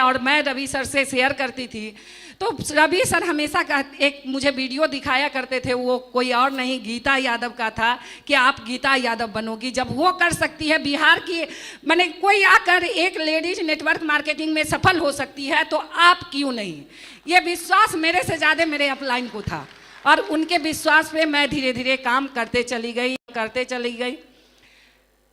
और मैं रवि सर से शेयर करती थी, तो रवि सर हमेशा एक मुझे वीडियो दिखाया करते थे, वो कोई और नहीं गीता यादव का था कि आप गीता यादव बनोगी। जब वो कर सकती है बिहार की, मैंने कोई आकर एक लेडीज नेटवर्क मार्केटिंग में सफल हो सकती है तो आप क्यों नहीं। ये विश्वास मेरे से ज़्यादा मेरे अपलाइन को था और उनके विश्वास पे मैं धीरे धीरे काम करते चली गई।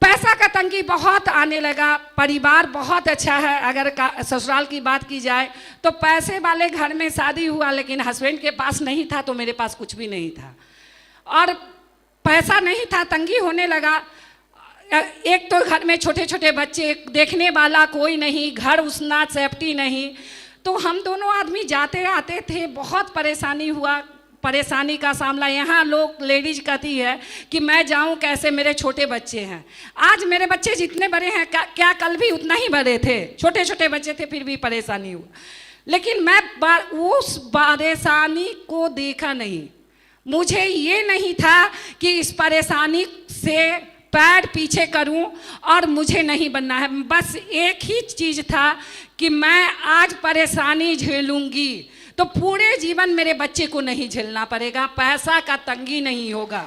पैसा का तंगी बहुत आने लगा। परिवार बहुत अच्छा है, अगर ससुराल की बात की जाए तो पैसे वाले घर में शादी हुआ, लेकिन हस्बैंड के पास नहीं था तो मेरे पास कुछ भी नहीं था और पैसा नहीं था, तंगी होने लगा। एक तो घर में छोटे छोटे बच्चे, देखने वाला कोई नहीं, घर उसना सेफ्टी नहीं, तो हम दोनों आदमी जाते आते थे। बहुत परेशानी का सामना। यहाँ लोग लेडीज कहती है कि मैं जाऊँ कैसे, मेरे छोटे बच्चे हैं। आज मेरे बच्चे जितने बड़े हैं क्या कल भी उतना ही बड़े थे, छोटे छोटे बच्चे थे, फिर भी परेशानी हुआ। लेकिन मैं उस परेशानी को देखा नहीं। मुझे ये नहीं था कि इस परेशानी से पैर पीछे करूं और मुझे नहीं बनना है। बस एक ही चीज़ था कि मैं आज परेशानी झेलूंगी तो पूरे जीवन मेरे बच्चे को नहीं झेलना पड़ेगा, पैसा का तंगी नहीं होगा।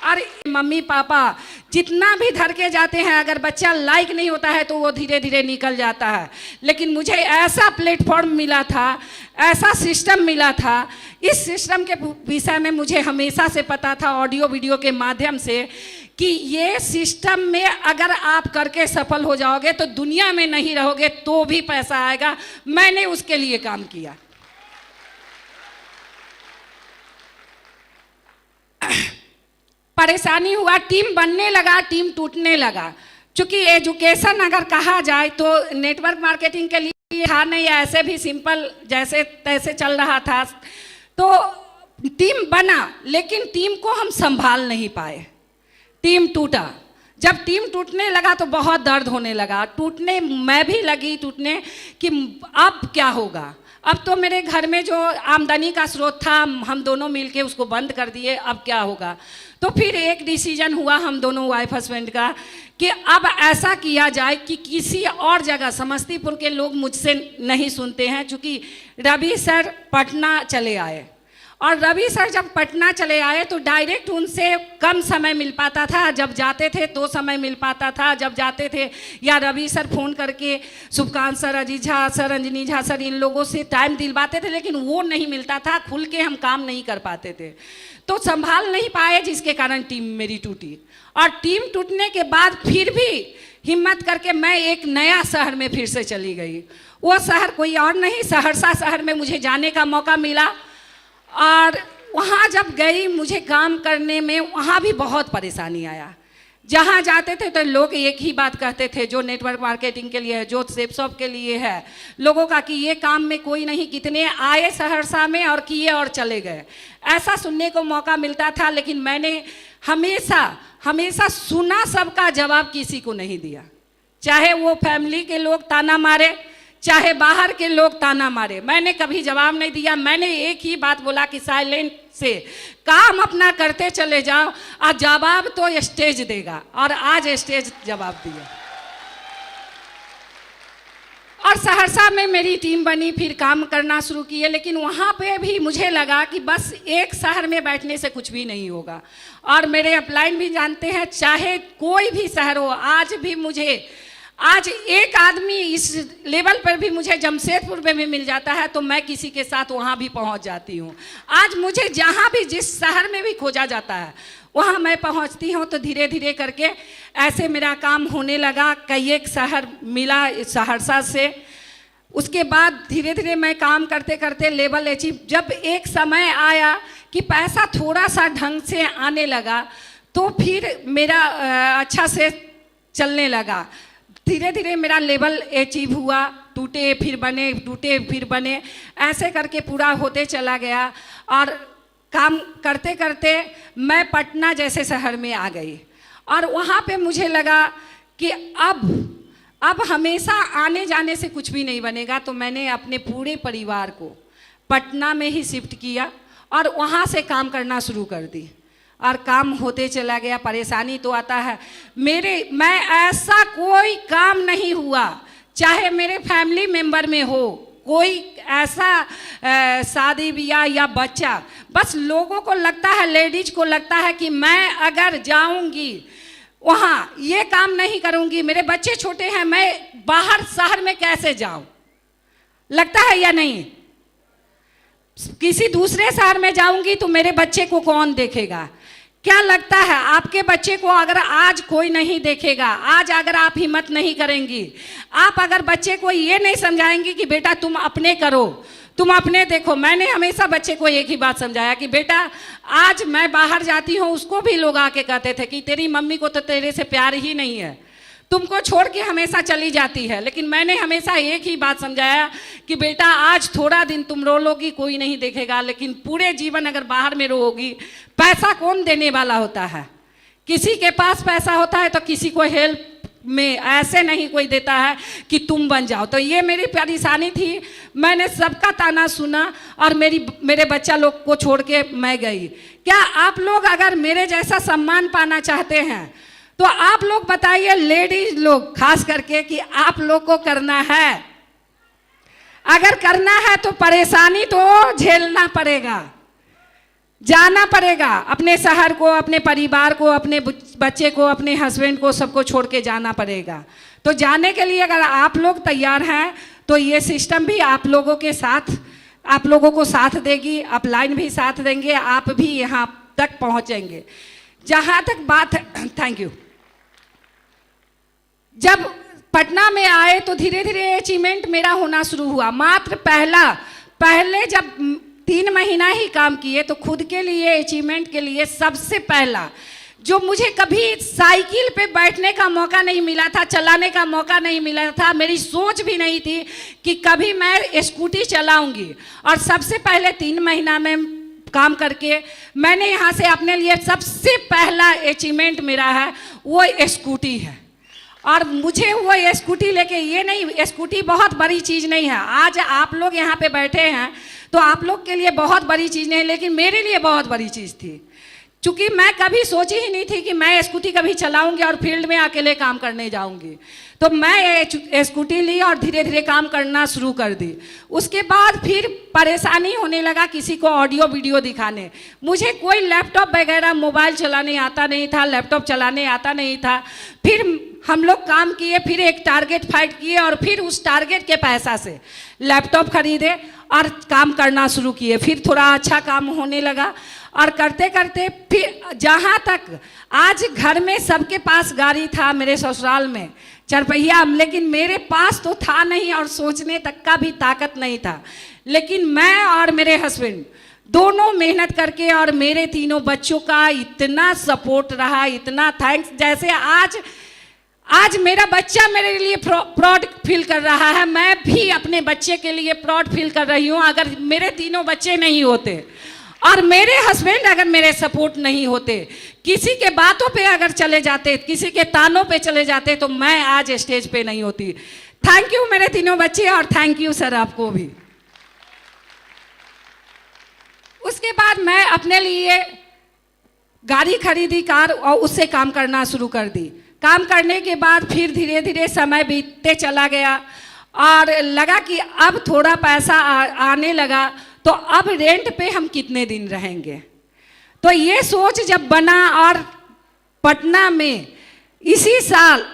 और मम्मी पापा जितना भी धर के जाते हैं, अगर बच्चा लाइक नहीं होता है तो वो धीरे धीरे निकल जाता है। लेकिन मुझे ऐसा प्लेटफॉर्म मिला था, ऐसा सिस्टम मिला था, इस सिस्टम के विषय में मुझे हमेशा से पता था ऑडियो वीडियो के माध्यम से कि ये सिस्टम में अगर आप करके सफल हो जाओगे तो दुनिया में नहीं रहोगे तो भी पैसा आएगा। मैंने उसके लिए काम किया। परेशानी हुआ, टीम बनने लगा, टीम टूटने लगा। चूँकि एजुकेशन अगर कहा जाए तो नेटवर्क मार्केटिंग के लिए था नहीं, ऐसे भी सिंपल जैसे तैसे चल रहा था। तो टीम बना, लेकिन टीम को हम संभाल नहीं पाए, टीम टूटा। जब टीम टूटने लगा तो बहुत दर्द होने लगा, टूटने मैं भी लगी टूटने कि अब क्या होगा। अब तो मेरे घर में जो आमदनी का स्रोत था हम दोनों मिलके उसको बंद कर दिए, अब क्या होगा। तो फिर एक डिसीजन हुआ हम दोनों वाइफ हस्बैंड का कि अब ऐसा किया जाए कि किसी और जगह, समस्तीपुर के लोग मुझसे नहीं सुनते हैं, चूँकि रवि सर पटना चले आए और रवि सर जब पटना चले आए तो डायरेक्ट उनसे कम समय मिल पाता था। जब जाते थे तो समय मिल पाता था, जब जाते थे या रवि सर फ़ोन करके Subhkant sir, Ajit Jha sir, Anjani Jha sir, इन लोगों से टाइम दिलवाते थे, लेकिन वो नहीं मिलता था, खुल के हम काम नहीं कर पाते थे, तो संभाल नहीं पाए, जिसके कारण टीम मेरी टूटी। और टीम टूटने के बाद फिर भी हिम्मत करके मैं एक नया शहर में फिर से चली गई। वो शहर कोई और नहीं, सहरसा शहर में मुझे जाने का मौका मिला। और वहाँ जब गई मुझे काम करने में वहाँ भी बहुत परेशानी आया। जहाँ जाते थे तो लोग एक ही बात कहते थे, जो नेटवर्क मार्केटिंग के लिए है, जो सेप शॉप के लिए है, लोगों का कि ये काम में कोई नहीं, कितने आए सहरसा में और किए और चले गए, ऐसा सुनने को मौका मिलता था। लेकिन मैंने हमेशा सुना, सबका जवाब किसी को नहीं दिया। चाहे वो फैमिली के लोग ताना मारे, चाहे बाहर के लोग ताना मारे, मैंने कभी जवाब नहीं दिया। मैंने एक ही बात बोला कि साइलेंट से काम अपना करते चले जाओ और जवाब तो स्टेज देगा, और आज स्टेज जवाब दिया। और सहरसा में मेरी टीम बनी, फिर काम करना शुरू किए। लेकिन वहाँ पे भी मुझे लगा कि बस एक शहर में बैठने से कुछ भी नहीं होगा। और मेरे अपलाइन भी जानते हैं, चाहे कोई भी शहर हो, आज एक आदमी इस लेवल पर भी मुझे जमशेदपुर में भी मिल जाता है तो मैं किसी के साथ वहाँ भी पहुँच जाती हूँ। आज मुझे जहाँ भी, जिस शहर में भी खोजा जाता है वहाँ मैं पहुँचती हूँ। तो धीरे धीरे करके ऐसे मेरा काम होने लगा। कई एक शहर मिला सहरसा से, उसके बाद धीरे धीरे मैं काम करते करते लेवल अचीव। जब एक समय आया कि पैसा थोड़ा सा ढंग से आने लगा तो फिर मेरा अच्छा से चलने लगा। धीरे धीरे मेरा लेवल अचीव हुआ, टूटे फिर बने, टूटे फिर बने, ऐसे करके पूरा होते चला गया। और काम करते करते मैं पटना जैसे शहर में आ गई और वहाँ पे मुझे लगा कि अब हमेशा आने जाने से कुछ भी नहीं बनेगा। तो मैंने अपने पूरे परिवार को पटना में ही शिफ्ट किया और वहाँ से काम करना शुरू कर दी। और काम होते चला गया। परेशानी तो आता है, मैं ऐसा कोई काम नहीं हुआ, चाहे मेरे फैमिली मेंबर में हो कोई ऐसा शादी ब्याह या बच्चा, बस लोगों को लगता है, लेडीज को लगता है कि मैं अगर जाऊंगी वहाँ ये काम नहीं करूंगी, मेरे बच्चे छोटे हैं, मैं बाहर शहर में कैसे जाऊं, लगता है या नहीं? किसी दूसरे शहर में जाऊंगी तो मेरे बच्चे को कौन देखेगा? क्या लगता है आपके बच्चे को अगर आज कोई नहीं देखेगा, आज अगर आप हिम्मत नहीं करेंगी, आप अगर बच्चे को ये नहीं समझाएंगी कि बेटा तुम अपने करो, तुम अपने देखो। मैंने हमेशा बच्चे को एक ही बात समझाया कि बेटा आज मैं बाहर जाती हूँ, उसको भी लोग आके कहते थे कि तेरी मम्मी को तो तेरे से प्यार ही नहीं है, तुमको छोड़ के हमेशा चली जाती है। लेकिन मैंने हमेशा एक ही बात समझाया कि बेटा आज थोड़ा दिन तुम रो लोगी, कोई नहीं देखेगा, लेकिन पूरे जीवन अगर बाहर में रोगी, पैसा कौन देने वाला होता है? किसी के पास पैसा होता है तो किसी को हेल्प में ऐसे नहीं कोई देता है कि तुम बन जाओ। तो ये मेरी परेशानी थी, मैंने सबका ताना सुना और मेरे बच्चा लोग को छोड़ के मैं गई। क्या आप लोग अगर मेरे जैसा सम्मान पाना चाहते हैं तो आप लोग बताइए, लेडीज लोग खास करके, कि आप लोग को करना है? अगर करना है तो परेशानी तो झेलना पड़ेगा, जाना पड़ेगा, अपने शहर को, अपने परिवार को, अपने बच्चे को, अपने हस्बैंड को, सबको छोड़ के जाना पड़ेगा। तो जाने के लिए अगर आप लोग तैयार हैं तो ये सिस्टम भी आप लोगों के साथ, आप लोगों को साथ देगी, अपलाइन भी साथ देंगे, आप भी यहाँ तक पहुँचेंगे। जहाँ तक बात है, थैंक यू। जब पटना में आए तो धीरे धीरे अचीवमेंट मेरा होना शुरू हुआ। मात्र पहले जब 3 महीना ही काम किए तो खुद के लिए, अचीवमेंट के लिए सबसे पहला, जो मुझे कभी साइकिल पे बैठने का मौका नहीं मिला था, चलाने का मौका नहीं मिला था, मेरी सोच भी नहीं थी कि कभी मैं स्कूटी चलाऊंगी। और सबसे पहले 3 महीना में काम करके मैंने यहाँ से अपने लिए सबसे पहला अचीवमेंट मेरा है वो स्कूटी है। और मुझे वो स्कूटी लेके, ये नहीं, स्कूटी बहुत बड़ी चीज़ नहीं है। आज आप लोग यहाँ पे बैठे हैं तो आप लोग के लिए बहुत बड़ी चीज़ नहीं, लेकिन मेरे लिए बहुत बड़ी चीज़ थी, क्योंकि मैं कभी सोची ही नहीं थी कि मैं स्कूटी कभी चलाऊंगी और फील्ड में अकेले काम करने जाऊंगी। तो मैं स्कूटी ली और धीरे धीरे काम करना शुरू कर दी। उसके बाद फिर परेशानी होने लगा किसी को ऑडियो वीडियो दिखाने। मुझे कोई लैपटॉप वगैरह, मोबाइल चलाने आता नहीं था, लैपटॉप चलाने आता नहीं था। फिर हम लोग काम किए, फिर एक टारगेट फाइट किए और फिर उस टारगेट के पैसा से लैपटॉप खरीदे और काम करना शुरू किए। फिर थोड़ा अच्छा काम होने लगा और करते करते फिर जहाँ तक आज घर में सबके पास गाड़ी था, मेरे ससुराल में 4 पहिया, लेकिन मेरे पास तो था नहीं और सोचने तक का भी ताकत नहीं था। लेकिन मैं और मेरे हस्बैंड दोनों मेहनत करके, और मेरे 3 बच्चों का इतना सपोर्ट रहा, इतना थैंक्स। जैसे आज मेरा बच्चा मेरे लिए प्राउड फील कर रहा है, मैं भी अपने बच्चे के लिए प्राउड फील कर रही हूँ। अगर मेरे 3 बच्चे नहीं होते और मेरे हस्बैंड अगर मेरे सपोर्ट नहीं होते, किसी के बातों पे अगर चले जाते, किसी के तानों पे चले जाते, तो मैं आज स्टेज पे नहीं होती। थैंक यू मेरे 3 बच्चे, और थैंक यू सर आपको भी। उसके बाद मैं अपने लिए गाड़ी खरीदी, कार, और उससे काम करना शुरू कर दी। काम करने के बाद फिर धीरे धीरे समय बीतते चला गया और लगा कि अब थोड़ा पैसा आने लगा, तो अब रेंट पे हम कितने दिन रहेंगे। तो ये सोच जब बना, और पटना में इसी साल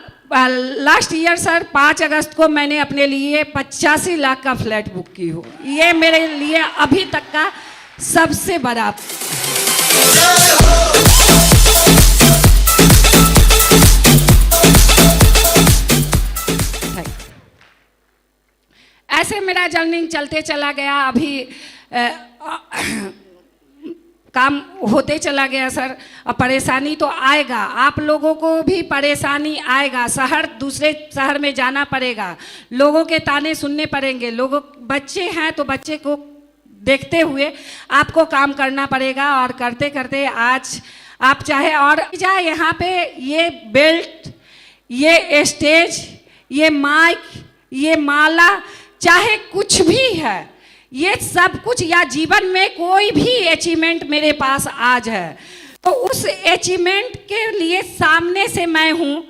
लास्ट ईयर सर 5 अगस्त को मैंने अपने लिए 85 लाख का फ्लैट बुक की हो। ये मेरे लिए अभी तक का सबसे बड़ा। ऐसे मेरा जर्नी चलते चला गया। अभी काम होते चला गया सर। और परेशानी तो आएगा, आप लोगों को भी परेशानी आएगा। दूसरे शहर में जाना पड़ेगा, लोगों के ताने सुनने पड़ेंगे, बच्चे हैं तो बच्चे को देखते हुए आपको काम करना पड़ेगा। और करते करते आज आप चाहे और जाए, यहाँ पे ये बेल्ट, ये स्टेज, ये माइक, ये माला, चाहे कुछ भी है, ये सब कुछ, या जीवन में कोई भी अचीवमेंट मेरे पास आज है तो उस अचीवमेंट के लिए सामने से मैं हूँ।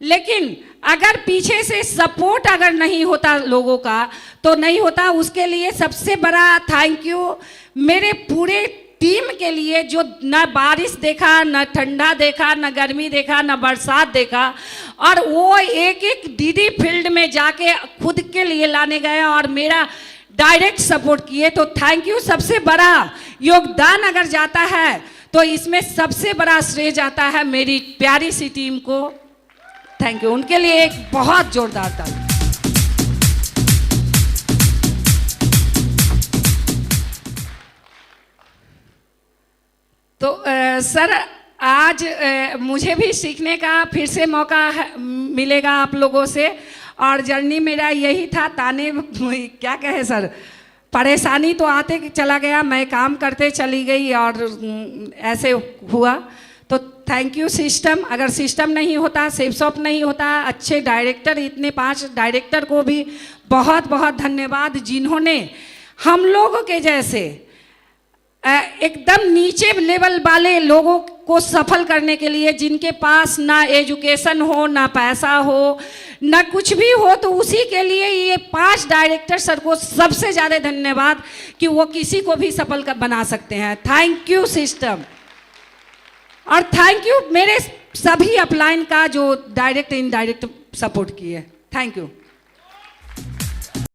लेकिन अगर पीछे से सपोर्ट अगर नहीं होता लोगों का तो नहीं होता। उसके लिए सबसे बड़ा थैंक यू मेरे पूरे टीम के लिए, जो न बारिश देखा, न ठंडा देखा, न गर्मी देखा, न बरसात देखा, और वो एक एक दीदी फील्ड में जाके खुद के लिए लाने गए और मेरा डायरेक्ट सपोर्ट किए। तो थैंक यू। सबसे बड़ा योगदान अगर जाता है तो इसमें सबसे बड़ा श्रेय जाता है मेरी प्यारी सी टीम को। Thank you. उनके लिए एक बहुत जोरदार ताली। तो सर आज मुझे भी सीखने का फिर से मौका मिलेगा आप लोगों से, और जर्नी मेरा यही था। ताने क्या कहे सर, परेशानी तो आते चला गया, मैं काम करते चली गई और ऐसे हुआ। तो थैंक यू सिस्टम। अगर सिस्टम नहीं होता, सेफ शॉप नहीं होता, अच्छे डायरेक्टर, इतने 5 डायरेक्टर को भी बहुत बहुत धन्यवाद, जिन्होंने हम लोगों के जैसे एकदम नीचे लेवल वाले लोगों को सफल करने के लिए, जिनके पास ना एजुकेशन हो, ना पैसा हो, ना कुछ भी हो, तो उसी के लिए ये 5 डायरेक्टर सर को सबसे ज़्यादा धन्यवाद कि वो किसी को भी सफल बना सकते हैं। Thank you system. और थैंक यू मेरे सभी अपलाइन का जो डायरेक्ट इनडायरेक्ट सपोर्ट किए। Thank you.